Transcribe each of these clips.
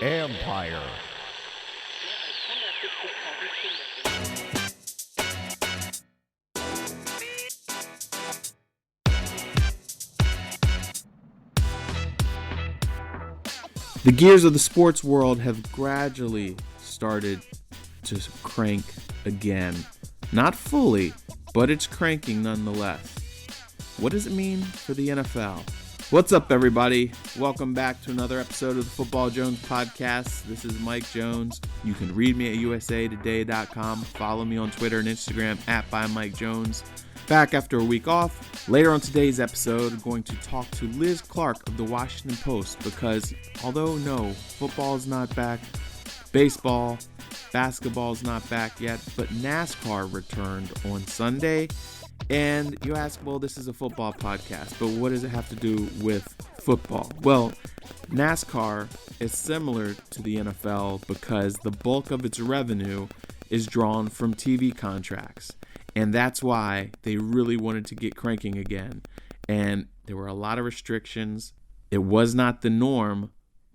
Empire. The gears of the sports world have gradually started to crank again. Not fully, but it's cranking nonetheless. What does it mean for the NFL? What's up, everybody? Welcome back to another episode of the Football Jones podcast. This is Mike Jones. You can read me at usatoday.com. Follow me on Twitter and Instagram at @ByMikeJones. Back after a week off. Later on today's episode, I'm going to talk to Liz Clarke of the Washington Post because although no, football's not back, baseball, basketball's not back yet, but NASCAR returned on Sunday. And you ask, well, this is a football podcast, but what does it have to do with football? Well, NASCAR is similar to the NFL because the bulk of its revenue is drawn from TV contracts. And that's why they really wanted to get cranking again. And there were a lot of restrictions. It was not the norm,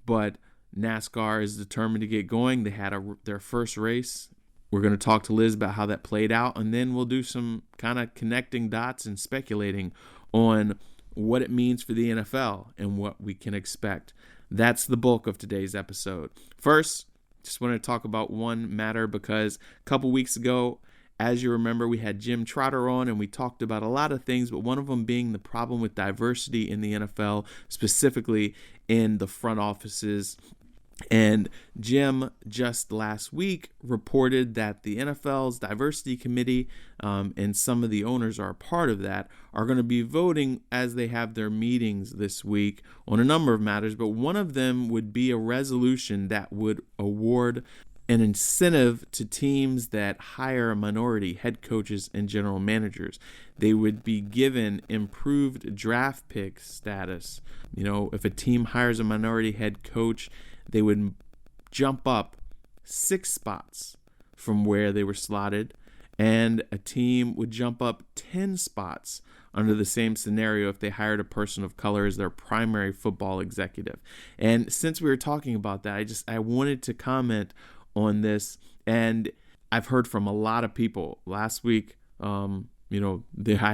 but NASCAR is determined to get going. They had their first race. We're going to talk to Liz about how that played out, and then we'll do some kind of connecting dots and speculating on what it means for the NFL and what we can expect. That's the bulk of today's episode. First, just want to talk about one matter because a couple weeks ago, as you remember, we had Jim Trotter on and we talked about a lot of things, but one of them being the problem with diversity in the NFL, specifically in the front offices. And Jim just last week reported that the NFL's diversity committee, and some of the owners are a part of that, are going to be voting as they have their meetings this week on a number of matters. But one of them would be a resolution that would award an incentive to teams that hire minority head coaches and general managers. They would be given improved draft pick status. You know, if a team hires a minority head coach, they would jump up 6 spots from where they were slotted, and a team would jump up 10 spots under the same scenario if they hired a person of color as their primary football executive. And since we were talking about that, I wanted to comment on this, and I've heard from a lot of people last week. I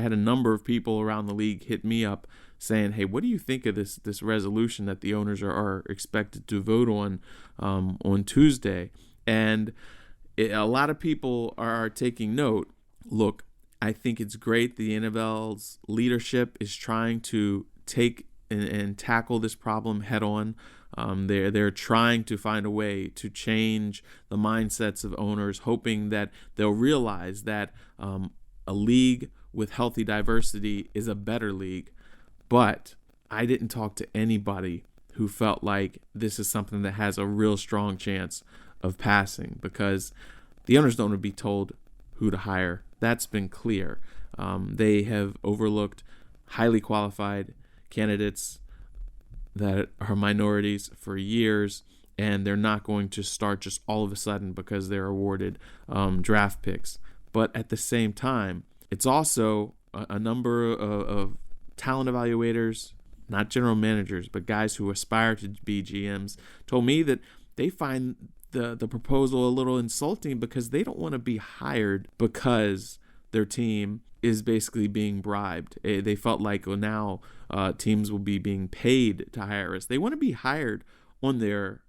had a number of people around the league hit me up saying, "Hey, what do you think of this resolution that the owners are expected to vote on Tuesday?" And a lot of people are taking note. Look, I think it's great the NFL's leadership is trying to take and tackle this problem head on. They're trying to find a way to change the mindsets of owners, hoping that they'll realize that a league with healthy diversity is a better league. But I didn't talk to anybody who felt like this is something that has a real strong chance of passing because the owners don't want to be told who to hire. That's been clear. They have overlooked highly qualified candidates that are minorities for years, and they're not going to start just all of a sudden because they're awarded draft picks. But at the same time, it's also a number of talent evaluators, not general managers, but guys who aspire to be GMs, told me that they find the proposal a little insulting because they don't want to be hired because their team is basically being bribed. They felt like, well, now teams will be being paid to hire us. They want to be hired on their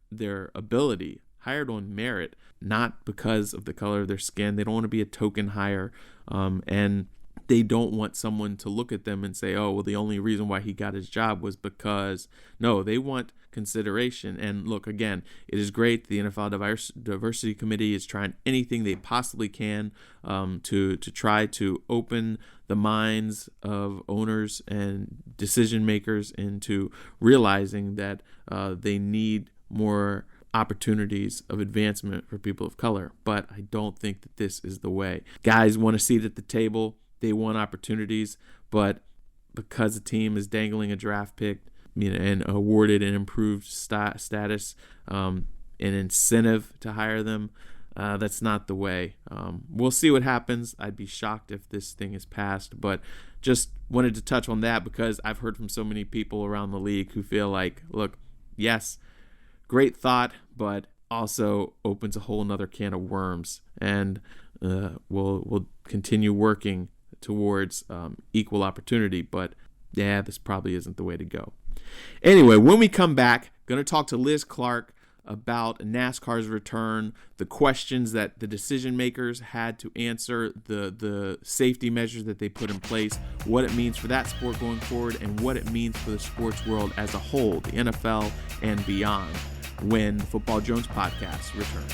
ability, hired on merit, not because of the color of their skin. They don't want to be a token hire, and they don't want someone to look at them and say, oh, well, the only reason why he got his job was because. No, they want consideration. And look, again, it is great. The NFL Diversity Committee is trying anything they possibly can to try to open the minds of owners and decision makers into realizing that they need more opportunities of advancement for people of color. But I don't think that this is the way. Guys want a seat at the table. They want opportunities, but because a team is dangling a draft pick, and awarded an improved status, an incentive to hire them, that's not the way. We'll see what happens. I'd be shocked if this thing is passed, but just wanted to touch on that because I've heard from so many people around the league who feel like, look, yes, great thought, but also opens a whole nother can of worms. And we'll continue working towards equal opportunity, but yeah, this probably isn't the way to go. Anyway, when we come back, going to talk to Liz Clarke about NASCAR's return, the questions that the decision makers had to answer, the safety measures that they put in place, what it means for that sport going forward, and what it means for the sports world as a whole, the NFL and beyond, when the Football Jones podcast returns.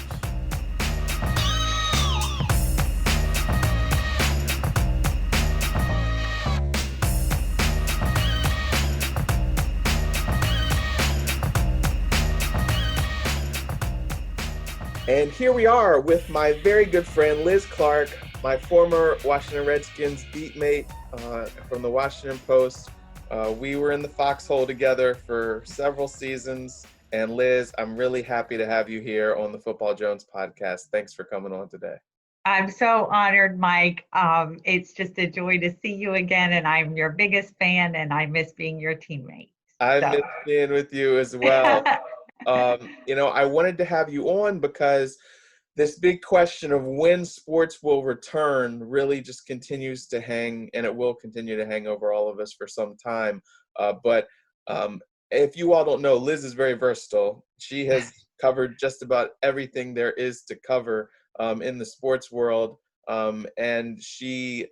And here we are with my very good friend, Liz Clarke, my former Washington Redskins beatmate from the Washington Post. We were in the foxhole together for several seasons. And Liz, I'm really happy to have you here on the Football Jones podcast. Thanks for coming on today. I'm so honored, Mike. It's just a joy to see you again, and I'm your biggest fan, and I miss being your teammate. I miss being with you as well. I wanted to have you on because this big question of when sports will return really just continues to hang, and it will continue to hang over all of us for some time. But if you all don't know, Liz is very versatile. She has covered just about everything there is to cover in the sports world, and she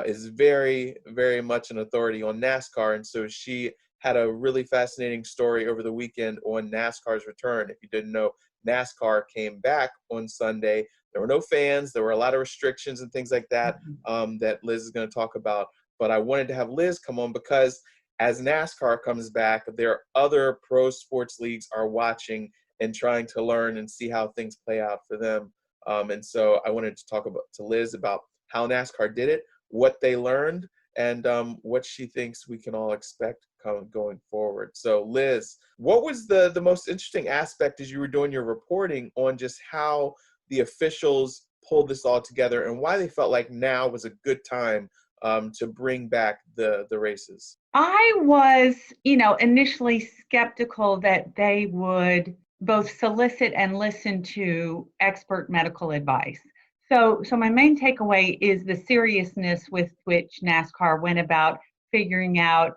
is very, very much an authority on NASCAR, and so she had a really fascinating story over the weekend on NASCAR's return. If you didn't know, NASCAR came back on Sunday. There were no fans. There were a lot of restrictions and things like that that Liz is going to talk about. But I wanted to have Liz come on because as NASCAR comes back, there are other pro sports leagues are watching and trying to learn and see how things play out for them. And so I wanted to talk to Liz about how NASCAR did it, what they learned, and what she thinks we can all expect going forward. So Liz, what was the most interesting aspect as you were doing your reporting on just how the officials pulled this all together and why they felt like now was a good time to bring back the races? I was, initially skeptical that they would both solicit and listen to expert medical advice. So my main takeaway is the seriousness with which NASCAR went about figuring out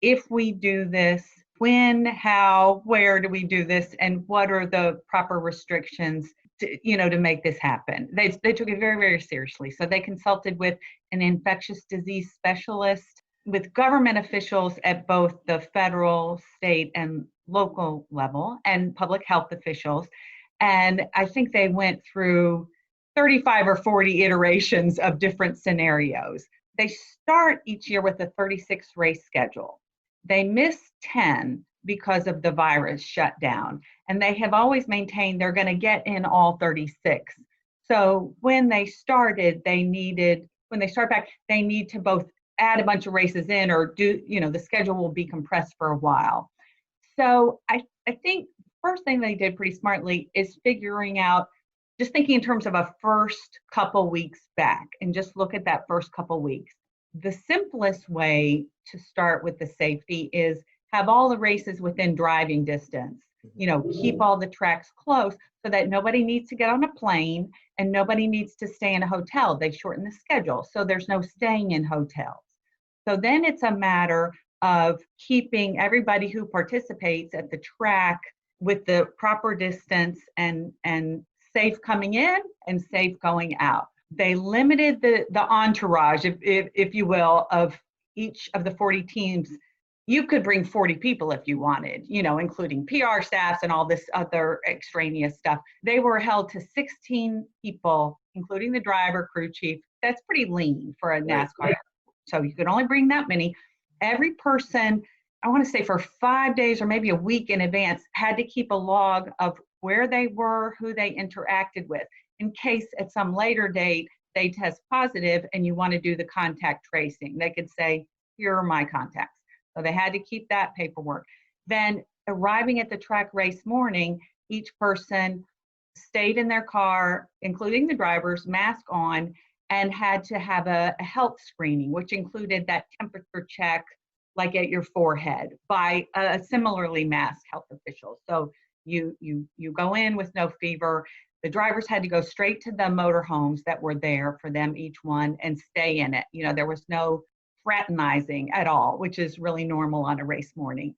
if we do this, when, how, where do we do this, and what are the proper restrictions to make this happen. They took it very, very seriously. So they consulted with an infectious disease specialist, with government officials at both the federal, state, and local level, and public health officials. And I think they went through 35 or 40 iterations of different scenarios. They start each year with a 36 race schedule. They miss 10 because of the virus shutdown, and they have always maintained they're going to get in all 36. So when they started, they need to both add a bunch of races in or do, the schedule will be compressed for a while. So I think first thing they did pretty smartly is figuring out, just thinking in terms of a first couple weeks back and just look at that first couple weeks. The simplest way to start with the safety is have all the races within driving distance. Keep all the tracks close so that nobody needs to get on a plane and nobody needs to stay in a hotel. They shorten the schedule, so there's no staying in hotels. So then it's a matter of keeping everybody who participates at the track with the proper distance and safe coming in and safe going out. They limited the entourage, if you will, of each of the 40 teams. You could bring 40 people if you wanted, including PR staffs and all this other extraneous stuff. They were held to 16 people, including the driver, crew chief. That's pretty lean for a NASCAR. So you could only bring that many. Every person, I want to say for 5 days or maybe a week in advance, had to keep a log of where they were, who they interacted with, in case at some later date they test positive and you want to do the contact tracing. They could say, here are my contacts. So they had to keep that paperwork. Then arriving at the track race morning, each person stayed in their car, including the drivers, mask on, and had to have a health screening, which included that temperature check, like at your forehead, by a similarly masked health official. So you go in with no fever. The drivers had to go straight to the motorhomes that were there for them, each one, and stay in it. There was no fraternizing at all, which is really normal on a race morning.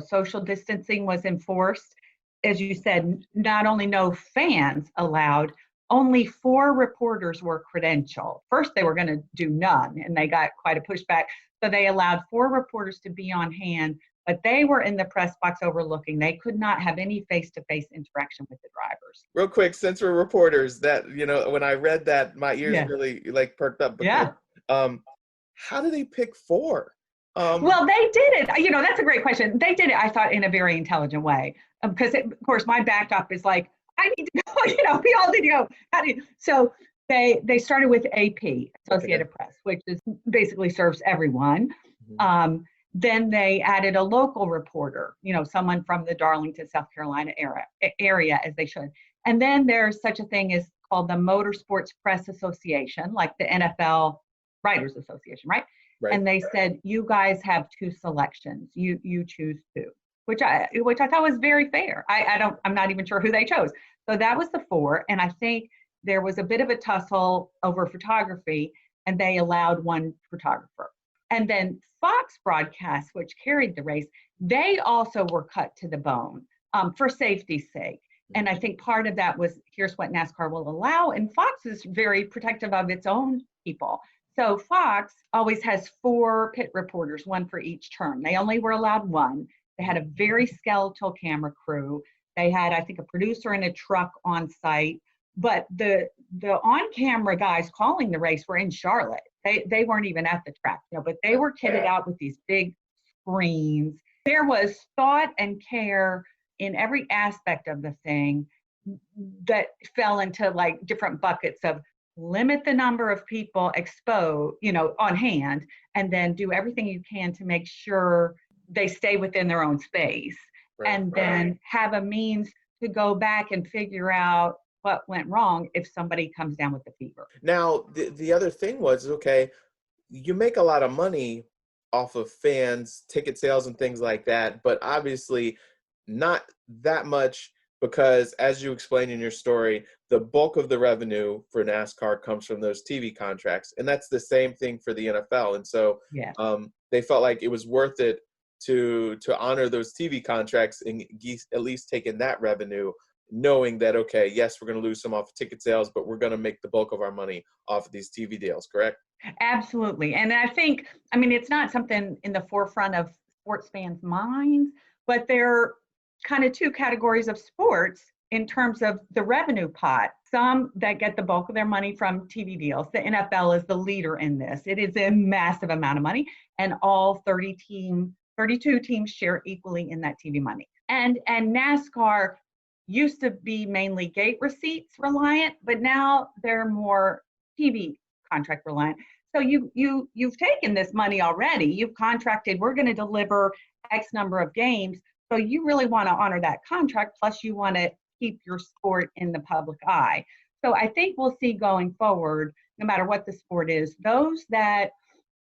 Social distancing was enforced. As you said, not only no fans allowed, only 4 reporters were credentialed. First, they were going to do none, and they got quite a pushback. So they allowed 4 reporters to be on hand, but they were in the press box overlooking. They could not have any face-to-face interaction with the drivers. Real quick, since we're reporters, that, when I read that, my ears really perked up. Because, how do they pick 4? Well, they did it. That's a great question. They did it, I thought, in a very intelligent way. Because, of course, my backdrop is like, I need to go, we all need to go. So they started with AP, Associated Press, which basically serves everyone. Mm-hmm. Then they added a local reporter, someone from the Darlington, South Carolina area, as they should. And then there's such a thing as called the Motorsports Press Association, like the NFL Writers Association, right? And they said, you guys have 2 selections. You choose 2, which I thought was very fair. I'm not even sure who they chose. So that was the 4. And I think there was a bit of a tussle over photography, and they allowed 1 photographer. And then Fox Broadcast, which carried the race, they also were cut to the bone for safety's sake. And I think part of that was, here's what NASCAR will allow. And Fox is very protective of its own people. So Fox always has 4 pit reporters, 1 for each term. They only were allowed 1. They had a very skeletal camera crew. They had, I think, a producer and a truck on site. But the on-camera guys calling the race were in Charlotte. They weren't even at the track, but they were kitted out with these big screens. There was thought and care in every aspect of the thing that fell into like different buckets of limit the number of people exposed, on hand, and then do everything you can to make sure they stay within their own space. And then have a means to go back and figure out what went wrong if somebody comes down with the fever. Now, the other thing was, okay, you make a lot of money off of fans, ticket sales, and things like that, but obviously not that much, because as you explained in your story, the bulk of the revenue for NASCAR comes from those TV contracts, and that's the same thing for the NFL. And so they felt like it was worth it to honor those TV contracts and at least take in that revenue, knowing that, okay, yes, we're going to lose some off of ticket sales, but we're going to make the bulk of our money off of these TV deals, correct? Absolutely. And I think, it's not something in the forefront of sports fans' minds, but there are kind of 2 categories of sports in terms of the revenue pot. Some that get the bulk of their money from TV deals. The NFL is the leader in this. It is a massive amount of money, and all 32 teams share equally in that TV money. And NASCAR used to be mainly gate receipts reliant, but now they're more TV contract reliant. So you've taken this money already. You've contracted, we're going to deliver X number of games. So you really want to honor that contract. Plus you want to keep your sport in the public eye. So I think we'll see going forward, no matter what the sport is, those that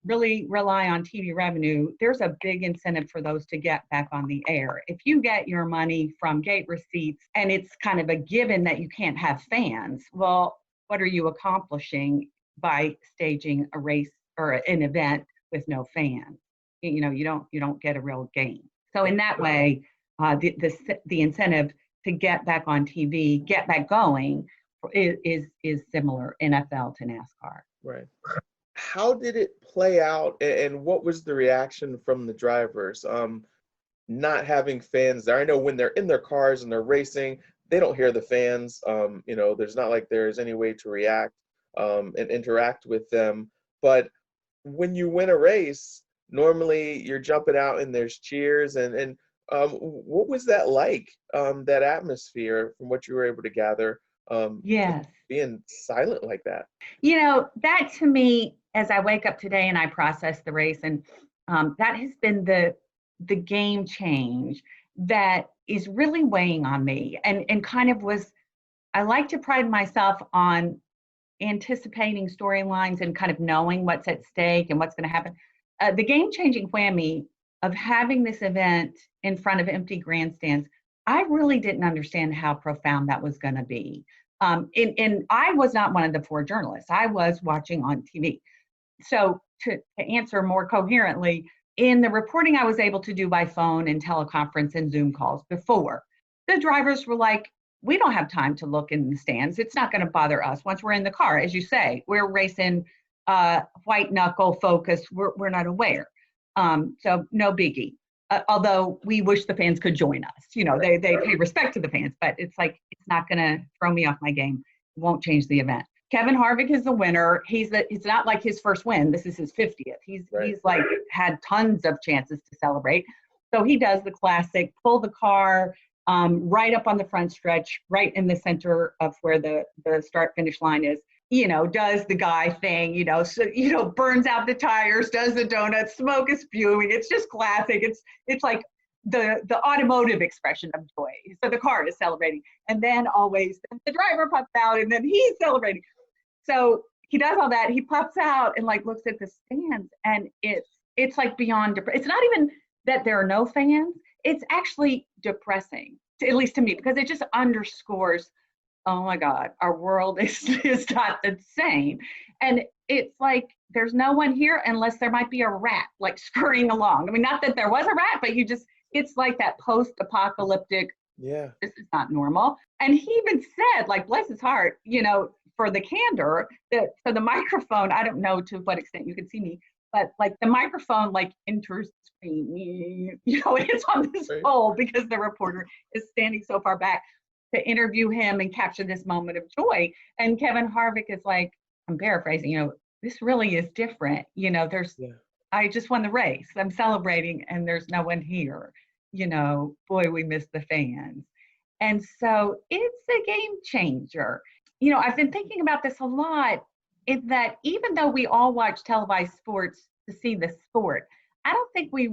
really rely on TV revenue, there's a big incentive for those to get back on the air. If you get your money from gate receipts and it's kind of a given that you can't have fans, well, what are you accomplishing by staging a race or an event with no fans? You don't get a real gain. So in that way, the incentive to get back on TV, get back going, is similar NFL to NASCAR. Right. How did it play out, and what was the reaction from the drivers? Not having fans there. I know when they're in their cars and they're racing, they don't hear the fans. There's not like there's any way to react and interact with them. But when you win a race, normally you're jumping out and there's cheers. And what was that like, that atmosphere, from what you were able to gather? Yes. Being silent like that. That to me, as I wake up today and I process the race, and that has been the game change that is really weighing on me, and kind of was, I like to pride myself on anticipating storylines and kind of knowing what's at stake and what's going to happen. The game-changing whammy of having this event in front of empty grandstands, I really didn't understand how profound that was going to be. And I was not one of the 4 journalists. I was watching on TV. So to answer more coherently, in the reporting I was able to do by phone and teleconference and Zoom calls before, the drivers were like, we don't have time to look in the stands. It's not going to bother us. Once we're in the car, as you say, we're racing white knuckle focus. We're not aware. So no biggie. Although we wish the fans could join us. They pay respect to the fans, but it's like, it's not going to throw me off my game. It won't change the event. Kevin Harvick is the winner. It's not like his first win. This is his 50th. He's like had tons of chances to celebrate. So he does the classic, pull the car right up on the front stretch, right in the center of where the start finish line is. Does the guy thing, so, burns out the tires, does the donuts, smoke is spewing. It's just classic. It's like the automotive expression of joy. So the car is celebrating. And then always the driver pops out and then he's celebrating. So he does all that. He pops out and like looks at the stands, and it's like beyond it's not even that there are no fans. It's actually depressing, at least to me, because it just underscores, oh my God, our world is not the same. And it's like, there's no one here unless there might be a rat like scurrying along. I mean, not that there was a rat, but it's like that post-apocalyptic, yeah, this is not normal. And he even said, like, bless his heart, for the candor, so the microphone, I don't know to what extent you can see me, but like the microphone like enters the screen, it's on this pole because the reporter is standing so far back to interview him and capture this moment of joy. And Kevin Harvick is like, I'm paraphrasing, this really is different. I just won the race. I'm celebrating and there's no one here. Boy, we miss the fans. And so it's a game changer. I've been thinking about this a lot, is that even though we all watch televised sports to see the sport, I don't think we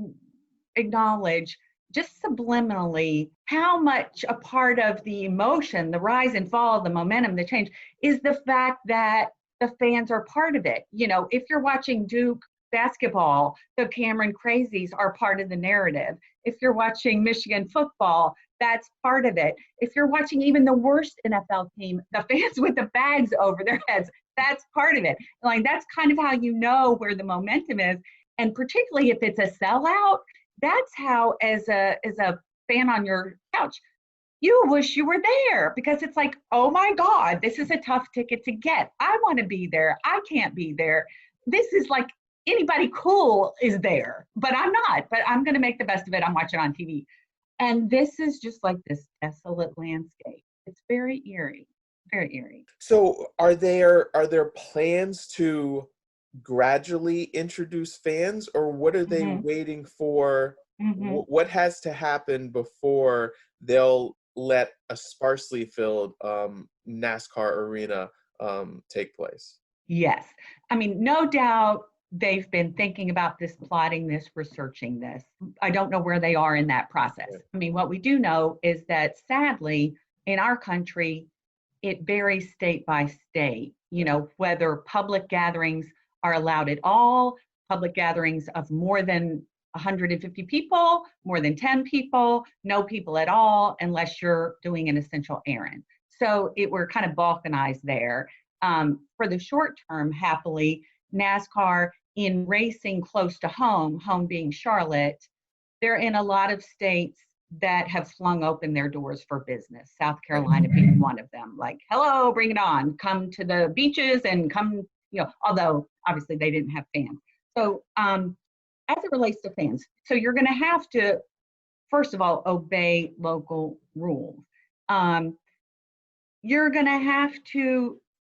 acknowledge just subliminally how much a part of the emotion, the rise and fall, the momentum, the change, is the fact that the fans are part of it. If you're watching Duke basketball, the Cameron Crazies are part of the narrative. If you're watching Michigan football, that's part of it. If you're watching even the worst NFL team, the fans with the bags over their heads, that's part of it. Like, that's kind of how you know where the momentum is. And particularly if it's a sellout, that's how, as a fan on your couch, you wish you were there, because it's like, oh my God, this is a tough ticket to get. I want to be there. I can't be there. This is like, anybody cool is there, but I'm not. But I'm going to make the best of it. I'm watching on TV. And this is just like this desolate landscape. It's very eerie, very eerie. So are there plans to gradually introduce fans, or what are they waiting for? What has to happen before they'll let a sparsely filled NASCAR arena take place? Yes. I mean, no doubt they've been thinking about this, plotting this, researching this. I don't know where they are in that process. I mean, what we do know is that sadly, in our country, it varies state by state, whether public gatherings are allowed at all, public gatherings of more than 150 people, more than 10 people, no people at all, unless you're doing an essential errand. So we're kind of balkanized there. For the short term, happily, NASCAR, in racing close to home being Charlotte, they're in a lot of states that have flung open their doors for business. South Carolina being one of them. Like, hello, bring it on. Come to the beaches and come, although obviously they didn't have fans. So as it relates to fans, so you're going to have to, first of all, obey local rules. You're going to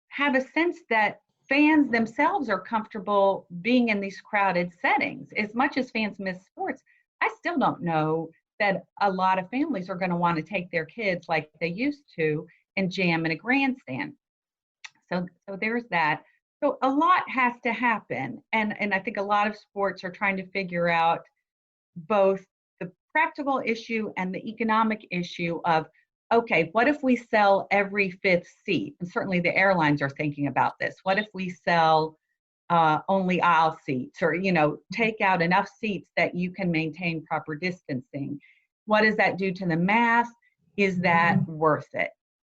have a sense that fans themselves are comfortable being in these crowded settings. As much as fans miss sports, I still don't know that a lot of families are going to want to take their kids like they used to and jam in a grandstand. So there's that. So a lot has to happen. And I think a lot of sports are trying to figure out both the practical issue and the economic issue of okay, what if we sell every fifth seat? And certainly the airlines are thinking about this. What if we sell only aisle seats, or, take out enough seats that you can maintain proper distancing? What does that do to the math? Is that worth it?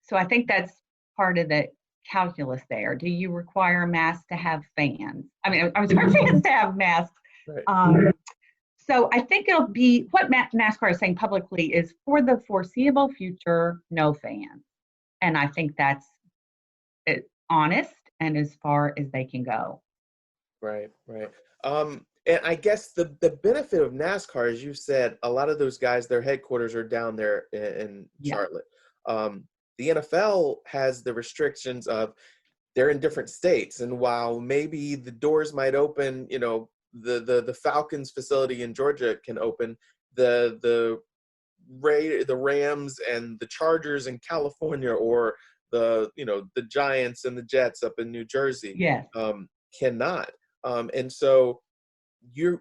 So I think that's part of the calculus there. Do you require masks to have fans? I mean, I'm sorry, fans to have masks. Right. So I think it'll be what NASCAR is saying publicly is for the foreseeable future, no fans. And I think that's honest and as far as they can go. Right. And I guess the benefit of NASCAR, as you said, a lot of those guys, their headquarters are down there in Charlotte. The NFL has the restrictions of they're in different states, and while maybe the doors might open, the Falcons facility in Georgia can open, the Rams and the Chargers in California, or the Giants and the Jets up in New Jersey, cannot. And so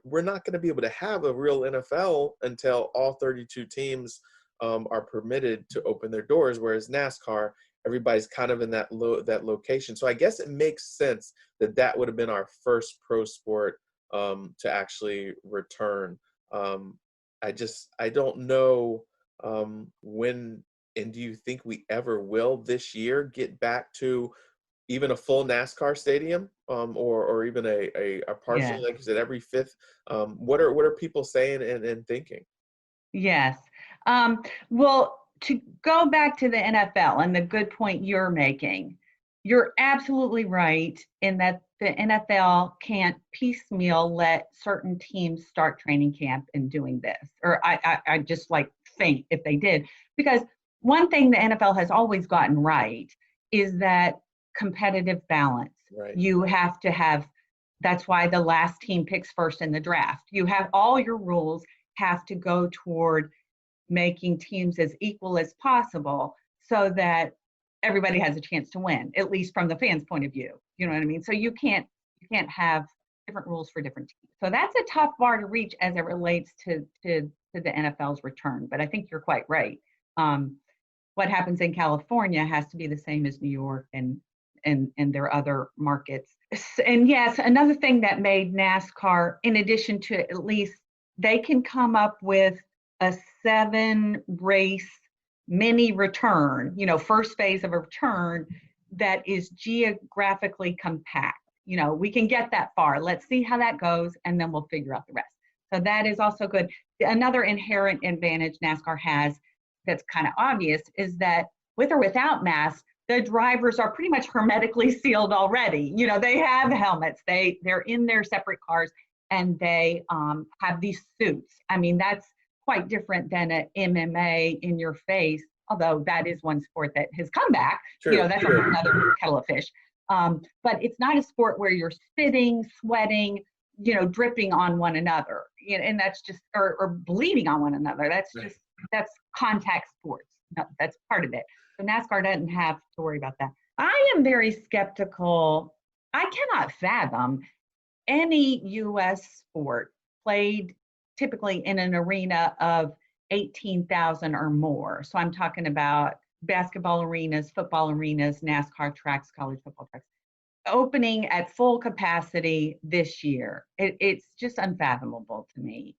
we're not going to be able to have a real NFL until all 32 teams are permitted to open their doors, whereas NASCAR, everybody's kind of in that location. So I guess it makes sense that would have been our first pro sport to actually return. I don't know when, and do you think we ever will this year get back to even a full NASCAR stadium, or even a partial, like you said, every fifth? What are people saying and thinking? Yes. Well, to go back to the NFL and the good point you're making, you're absolutely right in that the NFL can't piecemeal let certain teams start training camp and doing this. Or I just faint if they did, because one thing the NFL has always gotten right is that competitive balance. Right. You have to have, that's why the last team picks first in the draft. You have all your rules have to go toward making teams as equal as possible so that everybody has a chance to win, at least from the fans' point of view. You know what I mean? So you can't have different rules for different teams. So that's a tough bar to reach as it relates to the NFL's return. But I think you're quite right. What happens in California has to be the same as New York and their other markets. And yes, another thing that made NASCAR, in addition to at least they can come up with a 7-race mini return, first phase of a return that is geographically compact. We can get that far. Let's see how that goes, and then we'll figure out the rest. So that is also good. Another inherent advantage NASCAR has that's kind of obvious is that with or without masks, the drivers are pretty much hermetically sealed already. They have helmets, they're in their separate cars, and they have these suits. I mean, that's quite different than an MMA in your face, although that is one sport that has come back. That's another kettle of fish. But it's not a sport where you're spitting, sweating, dripping on one another, and that's just, or bleeding on one another. That's contact sports. No, that's part of it. So NASCAR doesn't have to worry about that. I am very skeptical. I cannot fathom any U.S. sport played typically in an arena of 18,000 or more. So I'm talking about basketball arenas, football arenas, NASCAR tracks, college football tracks, opening at full capacity this year. It's just unfathomable to me.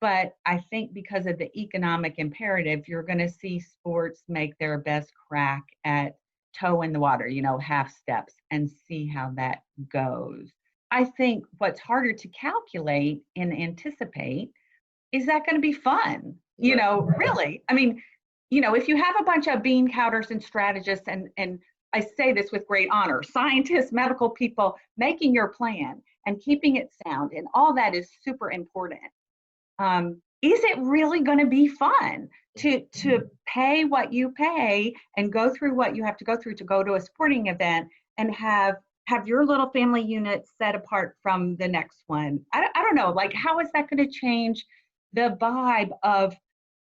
But I think because of the economic imperative, you're going to see sports make their best crack at toe in the water, half steps, and see how that goes. I think what's harder to calculate and anticipate is that going to be fun? Really? I mean, if you have a bunch of bean counters and strategists, and I say this with great honor, scientists, medical people, making your plan and keeping it sound, and all that is super important. Is it really going to be fun to pay what you pay and go through what you have to go through to go to a sporting event and have your little family unit set apart from the next one? I don't know, how is that going to change the vibe of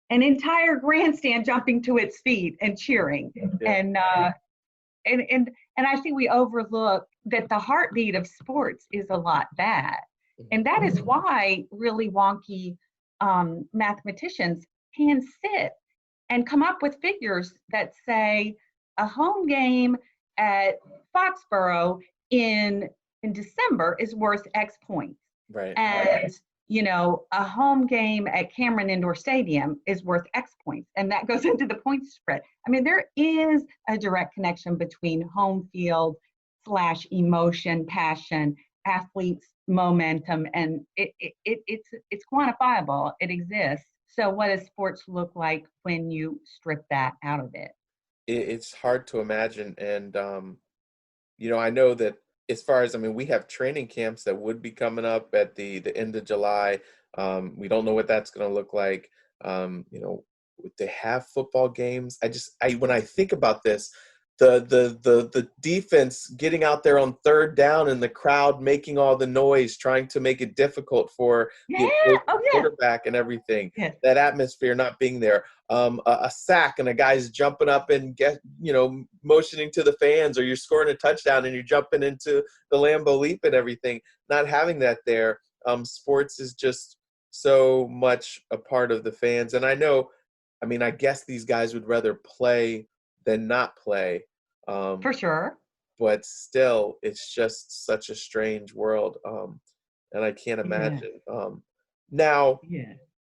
an entire grandstand jumping to its feet and cheering? And I think we overlook that the heartbeat of sports is a lot that. And that is why really wonky mathematicians can sit and come up with figures that say a home game at Foxborough in December is worth X points. Right. And a home game at Cameron Indoor Stadium is worth X points, and that goes into the points spread. I mean, there is a direct connection between home field / emotion, passion, athletes, momentum, and it's quantifiable. It exists. So, what does sports look like when you strip that out of it? It's hard to imagine, and I know that as far as, I mean, we have training camps that would be coming up at the end of July. We don't know what that's going to look like. Would they have football games? When I think about this, the defense getting out there on third down and the crowd making all the noise, trying to make it difficult for the quarterback and everything. Yeah. That atmosphere not being there. A sack and a guy's jumping up and motioning to the fans, or you're scoring a touchdown and you're jumping into the Lambeau Leap and everything. Not having that there, sports is just so much a part of the fans. And I guess these guys would rather play than not play. For sure. But still, it's just such a strange world. And I can't imagine. Now,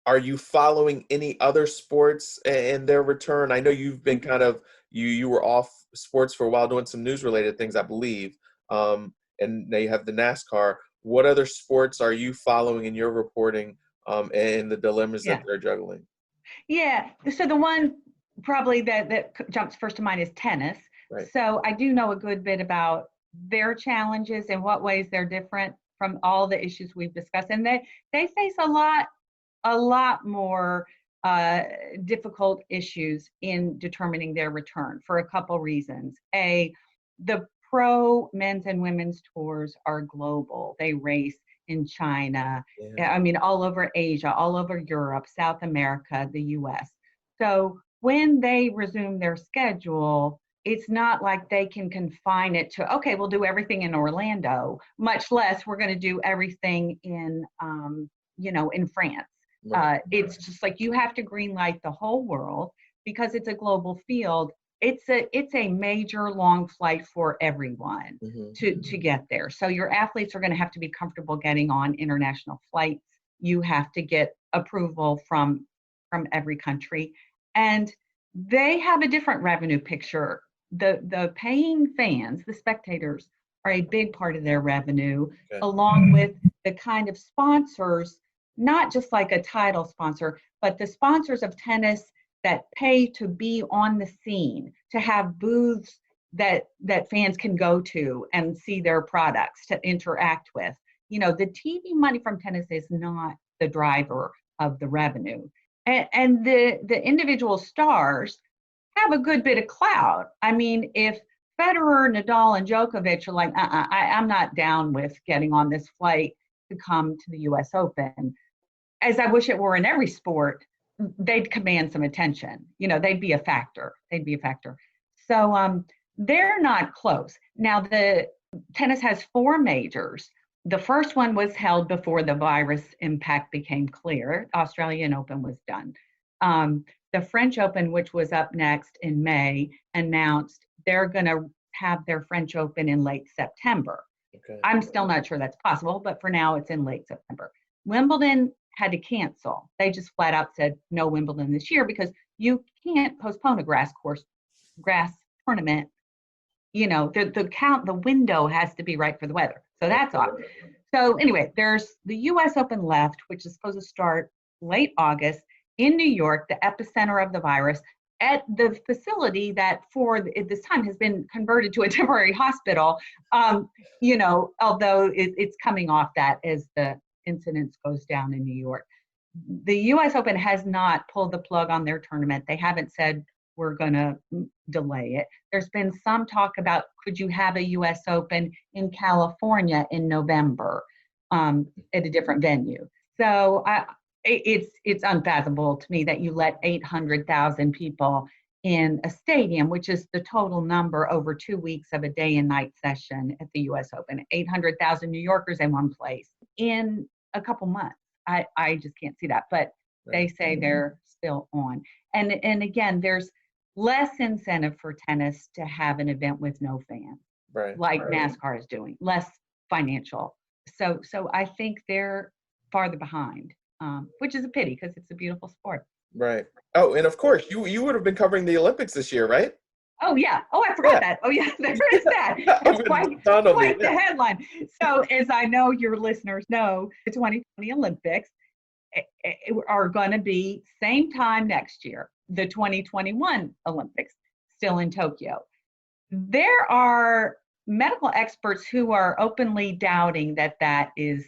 are you following any other sports and their return? I know you've been kind of, you were off sports for a while doing some news related things, I believe. And now you have the NASCAR. What other sports are you following in your reporting and the dilemmas that they're juggling? Yeah. So the one probably that jumps first to mind is tennis. Right. So I do know a good bit about their challenges and what ways they're different from all the issues we've discussed. And they face a lot more difficult issues in determining their return for a couple reasons. The pro men's and women's tours are global. They race in China, all over Asia, all over Europe, South America, the US. So when they resume their schedule, it's not like they can confine it to, okay, we'll do everything in Orlando, much less we're going to do everything in France. It's just like you have to green light the whole world because it's a global field. It's a major long flight for everyone to get there. So your athletes are going to have to be comfortable getting on international flights. You have to get approval from every country, and they have a different revenue picture. The paying fans, the spectators, are a big part of their revenue, along with the kind of sponsors, not just like a title sponsor, but the sponsors of tennis that pay to be on the scene, to have booths that fans can go to and see their products, to interact with. The TV money from tennis is not the driver of the revenue. And the individual stars have a good bit of clout. I mean, if Federer, Nadal, and Djokovic are like, I'm not down with getting on this flight to come to the US Open, as I wish it were in every sport, they'd command some attention. They'd be a factor. So they're not close. Now, the tennis has 4 majors. The first one was held before the virus impact became clear. Australian Open was done. The French Open, which was up next in May, announced they're going to have their French Open in late September. Okay. I'm still not sure that's possible, but for now it's in late September. Wimbledon had to cancel. They just flat out said no Wimbledon this year because you can't postpone a grass tournament. The window has to be right for the weather. So that's off. So anyway, there's the US Open left, which is supposed to start late August in New York, the epicenter of the virus, at the facility that for this time has been converted to a temporary hospital, although it's coming off that as the incidence goes down in New York. The US Open has not pulled the plug on their tournament. They haven't said we're going to delay it. There's been some talk about, could you have a US Open in California in November at a different venue? So it's unfathomable to me that you let 800,000 people in a stadium, which is the total number over 2 weeks of a day and night session at the US Open, 800,000 New Yorkers in one place in a couple months. I just can't see that. But They say they're still on. And again, there's less incentive for tennis to have an event with no fans, like NASCAR is doing, less financial. So I think they're farther behind, which is a pity because it's a beautiful sport. Right. Oh, and of course, you would have been covering the Olympics this year, right? Oh, yeah. Oh, I forgot that. Oh, yeah, there is that. It's quite the headline. So as I know your listeners know, the 2020 Olympics are going to be same time next year, the 2021 Olympics, still in Tokyo. There are medical experts who are openly doubting that is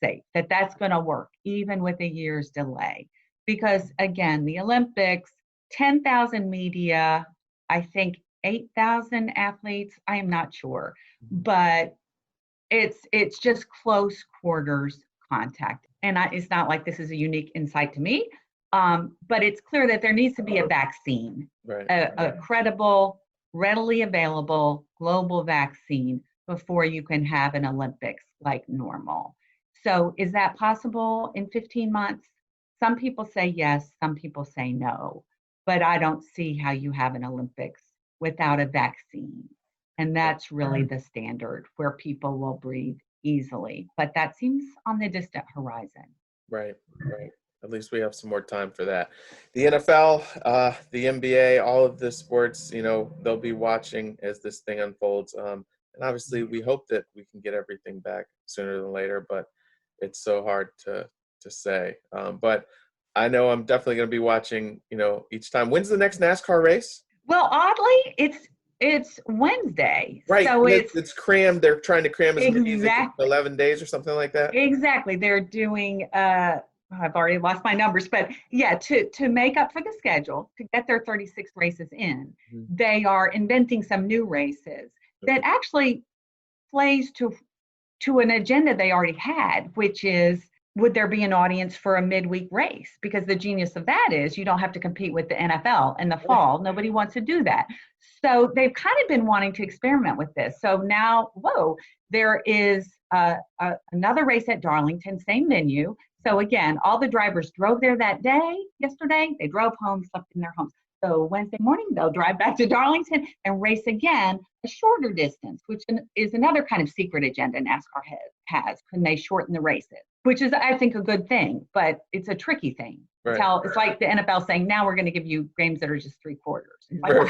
safe, that that's going to work, even with a year's delay. Because again, the Olympics, 10,000 media, I think 8,000 athletes, I am not sure, but it's just close quarters contact. And it's not like this is a unique insight to me, but it's clear that there needs to be a vaccine, a credible, readily available global vaccine before you can have an Olympics like normal. So is that possible in 15 months? Some people say yes, some people say no, but I don't see how you have an Olympics without a vaccine. And that's really the standard where people will breathe easily. But that seems on the distant horizon. Right. At least we have some more time for that. The NFL, the NBA, all of the sports, they'll be watching as this thing unfolds. And obviously, we hope that we can get everything back sooner than later, but it's so hard to say. But I know I'm definitely going to be watching, each time. When's the next NASCAR race? Well, oddly, it's Wednesday. Right. So it's crammed. They're trying to cram as many as 11 days or something like that. Exactly. They're doing, I've already lost my numbers, but yeah, to make up for the schedule, to get their 36 races in, they are inventing some new races that actually plays to an agenda they already had, which is, would there be an audience for a midweek race? Because the genius of that is you don't have to compete with the NFL in the fall. Nobody wants to do that. So they've kind of been wanting to experiment with this. So now, there is another race at Darlington, same venue. So again, all the drivers drove there that day, yesterday. They drove home, slept in their homes. So Wednesday morning, they'll drive back to Darlington and race again, a shorter distance, which is another kind of secret agenda NASCAR has. Can they shorten the races? Which is, I think, a good thing, but it's a tricky thing. Right. It's like the NFL saying, now we're going to give you games that are just 3 quarters. Like,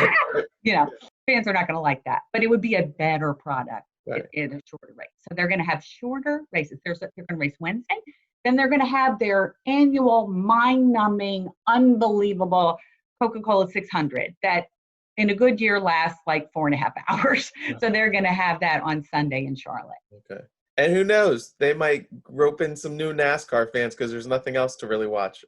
fans are not going to like that, but it would be a better product in a shorter race. So they're going to have shorter races. They're going to race Wednesday. Then they're going to have their annual mind-numbing, unbelievable Coca-Cola 600 that in a good year lasts like 4.5 hours. So they're going to have that on Sunday in Charlotte. Okay. And who knows? They might rope in some new NASCAR fans because there's nothing else to really watch.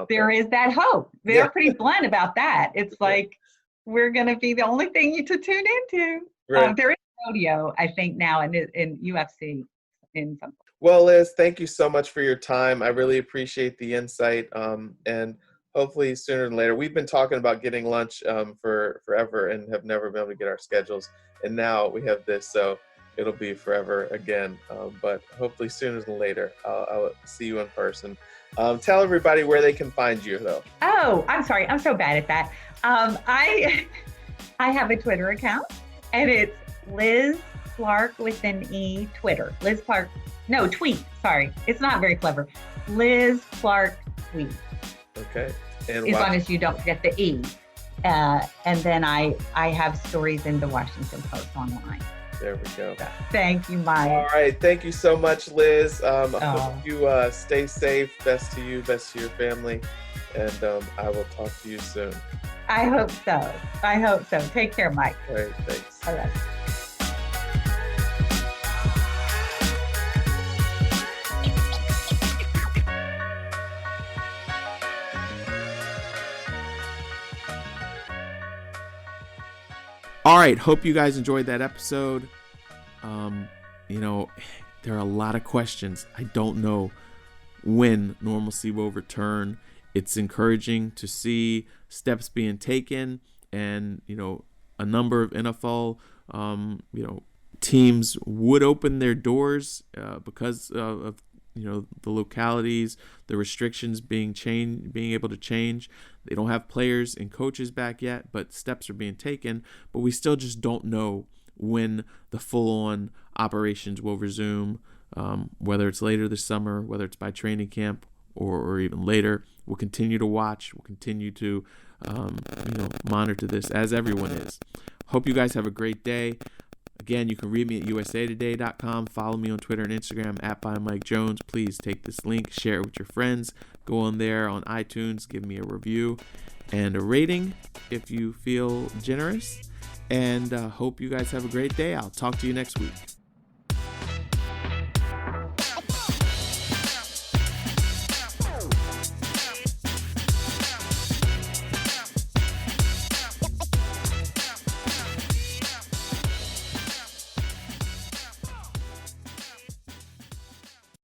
There is that hope. They're pretty blunt about that. It's like, we're going to be the only thing to tune into. Right. There is rodeo, I think, now in UFC. In some. Well, Liz, thank you so much for your time. I really appreciate the insight. And hopefully sooner than later. We've been talking about getting lunch for forever and have never been able to get our schedules. And now we have this, so it'll be forever again. But hopefully sooner than later, I'll see you in person. Tell everybody where they can find you, though. Oh, I'm sorry. I'm so bad at that. I have a Twitter account, and it's Liz Clarke with an E, Twitter. Liz Clarke. No, tweet. Sorry. It's not very clever. Liz Clarke tweet. Okay. And as long as you don't forget the E. And then I have stories in the Washington Post online. There we go. Thank you, Mike. All right. Thank you so much, Liz. I hope you stay safe. Best to you, best to your family. And I will talk to you soon. I hope so. Take care, Mike. All right. Thanks. All right. All right, hope you guys enjoyed that episode. There are a lot of questions. I don't know when normalcy will return. It's encouraging to see steps being taken, and a number of NFL teams would open their doors because of the localities, the restrictions being able to change. They don't have players and coaches back yet, but steps are being taken. But we still just don't know when the full-on operations will resume, whether it's later this summer, whether it's by training camp or even later. We'll continue to watch. We'll continue to monitor this, as everyone is. Hope you guys have a great day. Again, you can read me at usatoday.com. Follow me on Twitter and Instagram @ByMikeJones. Please take this link, share it with your friends. Go on there on iTunes, give me a review and a rating if you feel generous. And hope you guys have a great day. I'll talk to you next week.